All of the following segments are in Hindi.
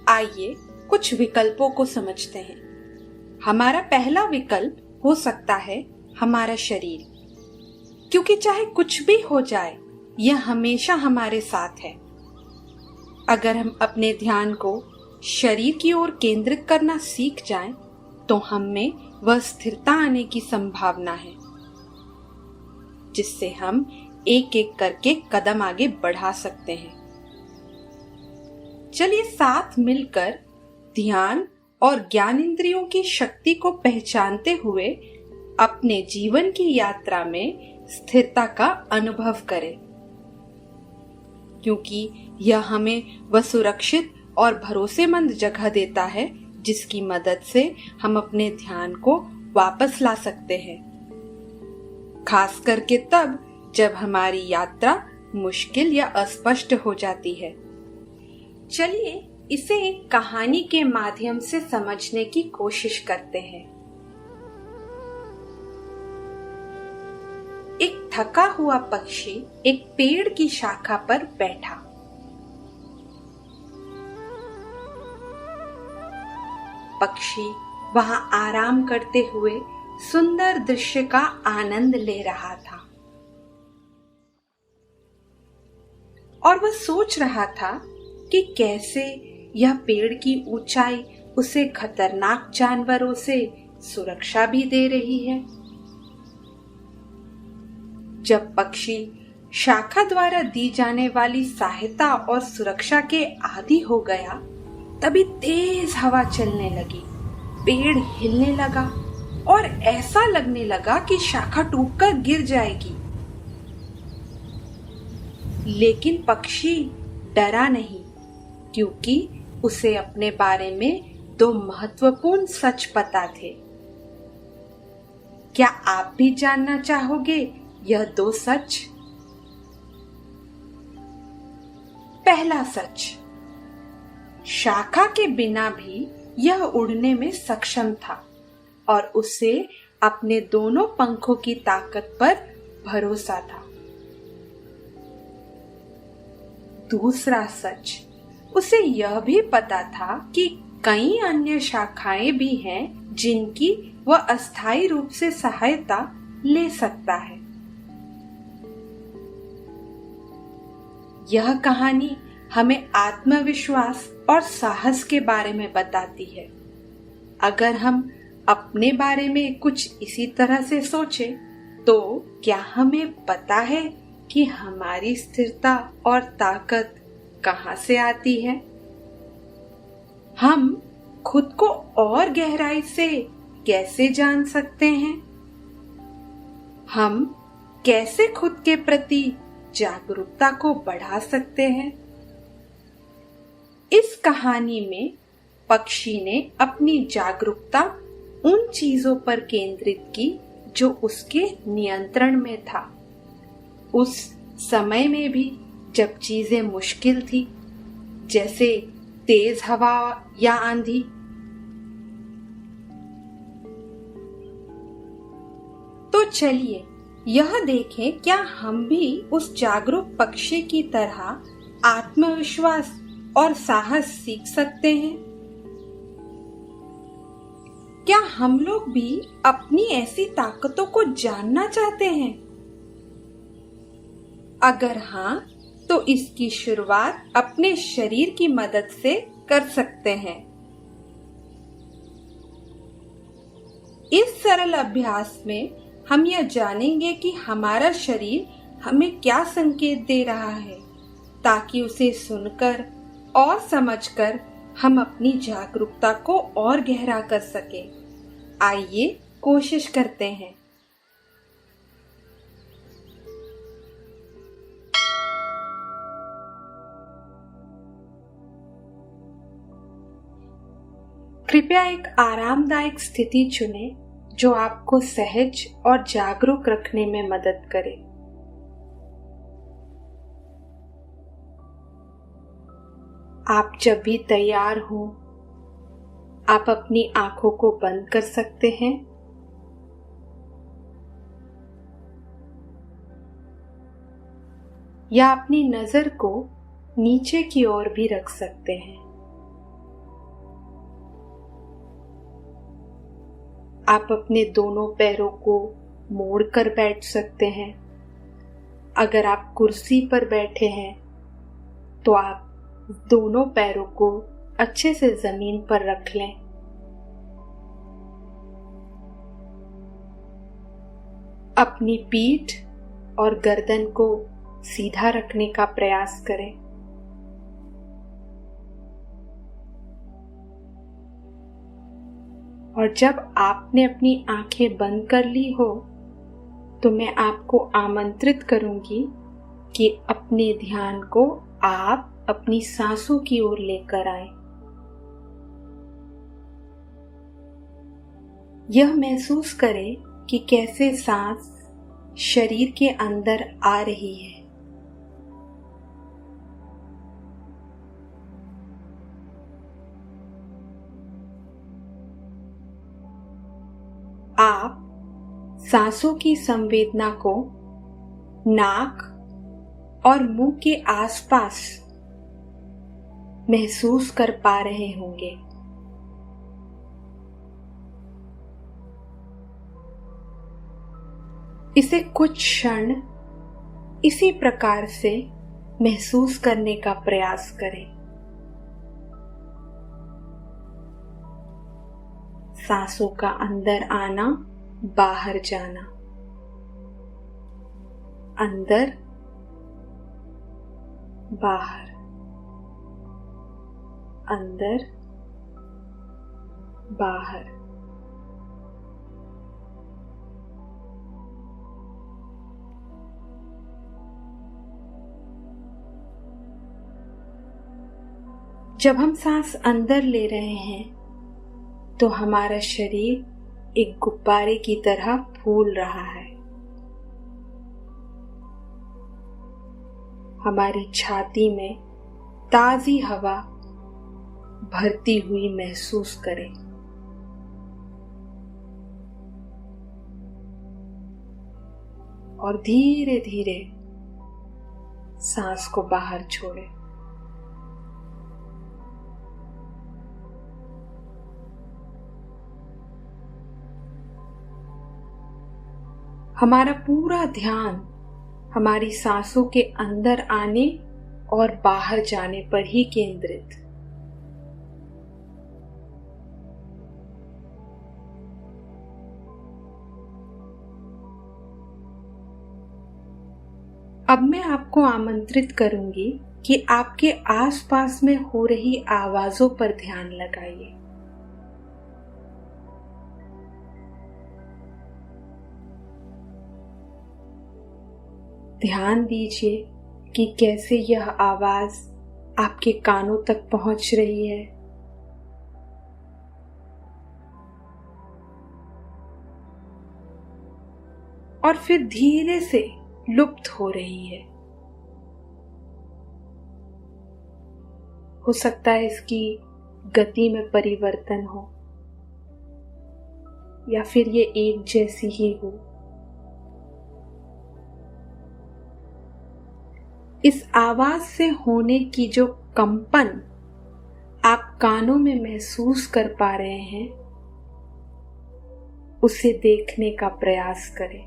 आइए कुछ विकल्पों को समझते हैं। हमारा पहला विकल्प हो सकता है हमारा शरीर, क्योंकि चाहे कुछ भी हो जाए यह हमेशा हमारे साथ है। अगर हम अपने ध्यान को शरीर की ओर केंद्रित करना सीख जाएं, तो हम में वह स्थिरता आने की संभावना है, जिससे हम एक एक करके कदम आगे बढ़ा सकते हैं। चलिए साथ मिलकर ध्यान और ज्ञानेंद्रियों की शक्ति को पहचानते हुए अपने जीवन की यात्रा में स्थिरता का अनुभव करें, क्योंकि यह हमें वह सुरक्षित और भरोसेमंद जगह देता है जिसकी मदद से हम अपने ध्यान को वापस ला सकते हैं, खास करके तब जब हमारी यात्रा मुश्किल या अस्पष्ट हो जाती है। चलिए इसे एक कहानी के माध्यम से समझने की कोशिश करते हैं। एक थका हुआ पक्षी एक पेड़ की शाखा पर बैठा। पक्षी वहां आराम करते हुए सुंदर दृश्य का आनंद ले रहा था और वह सोच रहा था कि कैसे यह पेड़ की ऊंचाई उसे खतरनाक जानवरों से सुरक्षा भी दे रही है। जब पक्षी शाखा द्वारा दी जाने वाली सहायता और सुरक्षा के आदी हो गया, तभी तेज हवा चलने लगी, पेड़ हिलने लगा और ऐसा लगने लगा कि शाखा टूटकर गिर जाएगी। लेकिन पक्षी डरा नहीं, क्योंकि उसे अपने बारे में 2 महत्वपूर्ण सच पता थे। क्या आप भी जानना चाहोगे यह 2 सच? पहला सच, शाखा के बिना भी यह उड़ने में सक्षम था और उसे अपने दोनों पंखों की ताकत पर भरोसा था। दूसरा सच, उसे यह भी पता था कि कई अन्य शाखाएं भी हैं जिनकी वह अस्थायी रूप से सहायता ले सकता है। यह कहानी हमें आत्मविश्वास और साहस के बारे में बताती है। अगर हम अपने बारे में कुछ इसी तरह से सोचें, तो क्या हमें पता है कि हमारी स्थिरता और ताकत कहाँ से आती है? हम खुद को और गहराई से कैसे जान सकते हैं? हम कैसे खुद के प्रति जागरूकता को बढ़ा सकते हैं? इस कहानी में पक्षी ने अपनी जागरूकता उन चीजों पर केंद्रित की जो उसके नियंत्रण में था, उस समय में भी जब चीजें मुश्किल थी, जैसे तेज हवा या आंधी। तो चलिए यह देखें, क्या हम भी उस जागरूक पक्षी की तरह आत्मविश्वास और साहस सीख सकते हैं? क्या हम लोग भी अपनी ऐसी ताकतों को जानना चाहते हैं? अगर हाँ, तो इसकी शुरुआत अपने शरीर की मदद से कर सकते हैं। इस सरल अभ्यास में हम यह जानेंगे कि हमारा शरीर हमें क्या संकेत दे रहा है, ताकि उसे सुनकर और समझकर हम अपनी जागरूकता को और गहरा कर सकें। आइए कोशिश करते हैं। कृपया एक आरामदायक स्थिति चुनें जो आपको सहज और जागरूक रखने में मदद करे। आप जब भी तैयार हो, आप अपनी आंखों को बंद कर सकते हैं। या अपनी नजर को नीचे की ओर भी रख सकते हैं। आप अपने दोनों पैरों को मोड़कर बैठ सकते हैं। अगर आप कुर्सी पर बैठे हैं तो आप दोनों पैरों को अच्छे से जमीन पर रख लें। अपनी पीठ और गर्दन को सीधा रखने का प्रयास करें। और जब आपने अपनी आंखें बंद कर ली हो तो मैं आपको आमंत्रित करूंगी कि अपने ध्यान को आप अपनी सांसों की ओर लेकर आएं। यह महसूस करें कि कैसे सांस शरीर के अंदर आ रही है। आप सांसों की संवेदना को नाक और मुंह के आसपास महसूस कर पा रहे होंगे। इसे कुछ क्षण इसी प्रकार से महसूस करने का प्रयास करें। सांसों का अंदर आना, बाहर जाना, अंदर, बाहर, अंदर, बाहर। जब हम सांस अंदर ले रहे हैं तो हमारा शरीर एक गुब्बारे की तरह फूल रहा है। हमारी छाती में ताजी हवा भरती हुई महसूस करें। और धीरे धीरे सांस को बाहर छोड़ें। हमारा पूरा ध्यान हमारी सांसों के अंदर आने और बाहर जाने पर ही केंद्रित। अब मैं आपको आमंत्रित करूंगी कि आपके आसपास में हो रही आवाजों पर ध्यान लगाइए। ध्यान दीजिए कि कैसे यह आवाज आपके कानों तक पहुंच रही है। और फिर धीरे से लुप्त हो रही है। हो सकता है इसकी गति में परिवर्तन हो या फिर ये एक जैसी ही हो। इस आवाज से होने की जो कंपन आप कानों में महसूस कर पा रहे हैं, उसे देखने का प्रयास करें।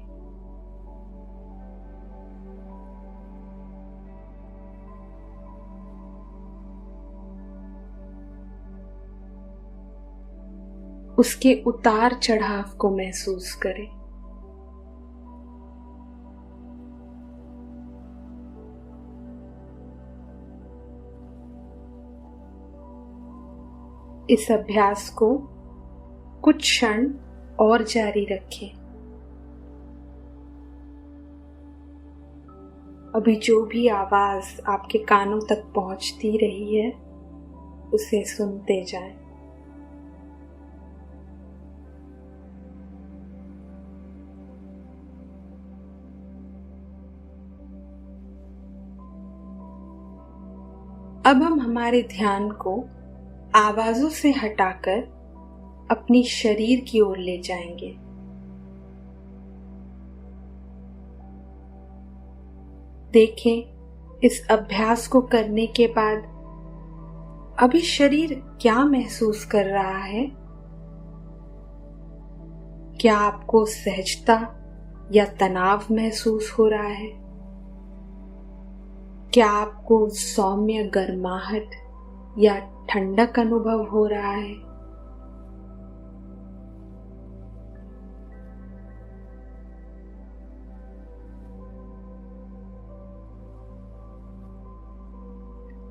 उसके उतार चढ़ाव को महसूस करें। इस अभ्यास को कुछ क्षण और जारी रखें। अभी जो भी आवाज आपके कानों तक पहुंचती रही है, उसे सुनते जाएं। अब हम हमारे ध्यान को आवाजों से हटाकर अपनी शरीर की ओर ले जाएंगे। देखें इस अभ्यास को करने के बाद अभी शरीर क्या महसूस कर रहा है। क्या आपको सहजता या तनाव महसूस हो रहा है? क्या आपको सौम्य गर्माहट या ठंडक अनुभव हो रहा है?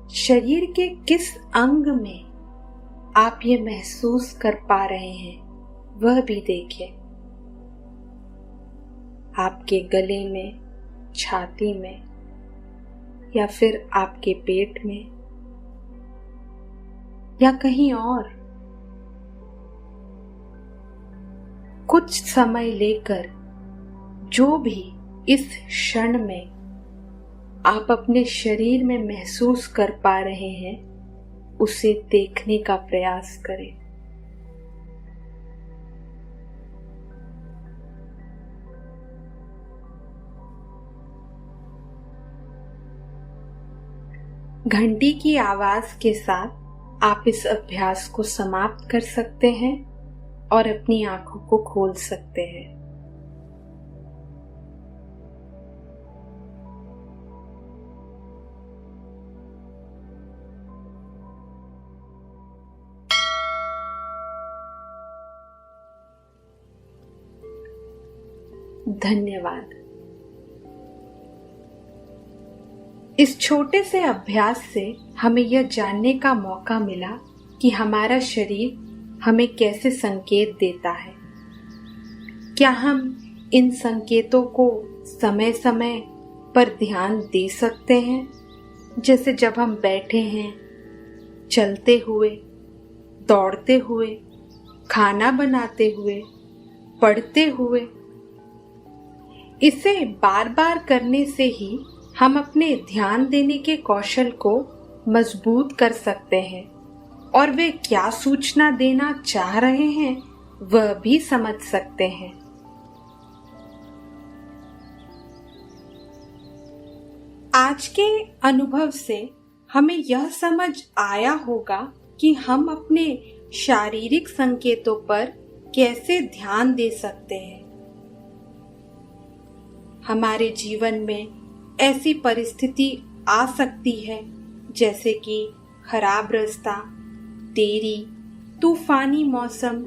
शरीर के किस अंग में आप ये महसूस कर पा रहे हैं वह भी देखिए। आपके गले में, छाती में या फिर आपके पेट में या कहीं और। कुछ समय लेकर जो भी इस क्षण में आप अपने शरीर में महसूस कर पा रहे हैं उसे देखने का प्रयास करें। घंटी की आवाज के साथ आप इस अभ्यास को समाप्त कर सकते हैं और अपनी आंखों को खोल सकते हैं। धन्यवाद। इस छोटे से अभ्यास से हमें यह जानने का मौका मिला कि हमारा शरीर हमें कैसे संकेत देता है। क्या हम इन संकेतों को समय समय पर ध्यान दे सकते हैं? जैसे जब हम बैठे हैं, चलते हुए, दौड़ते हुए, खाना बनाते हुए, पढ़ते हुए। इसे बार बार करने से ही हम अपने ध्यान देने के कौशल को मजबूत कर सकते हैं और वे क्या सूचना देना चाह रहे हैं वह भी समझ सकते हैं। आज के अनुभव से हमें यह समझ आया होगा कि हम अपने शारीरिक संकेतों पर कैसे ध्यान दे सकते हैं। हमारे जीवन में ऐसी परिस्थिति आ सकती है जैसे कि खराब रास्ता, देरी, तूफानी मौसम,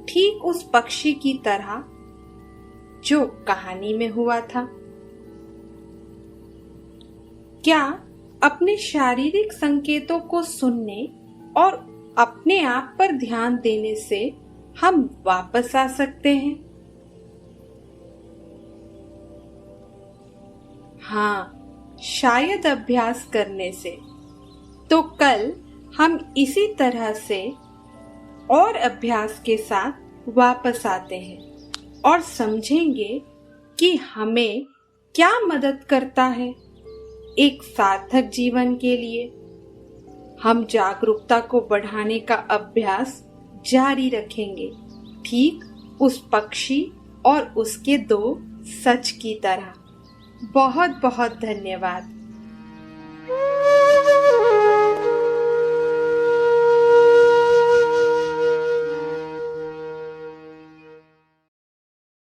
ठीक उस पक्षी की तरह जो कहानी में हुआ था। क्या अपने शारीरिक संकेतों को सुनने और अपने आप पर ध्यान देने से हम वापस आ सकते हैं? हाँ, शायद अभ्यास करने से। तो कल हम इसी तरह से और अभ्यास के साथ वापस आते हैं और समझेंगे कि हमें क्या मदद करता है एक सार्थक जीवन के लिए। हम जागरूकता को बढ़ाने का अभ्यास जारी रखेंगे, ठीक उस पक्षी और उसके दो सच की तरह। बहुत बहुत धन्यवाद।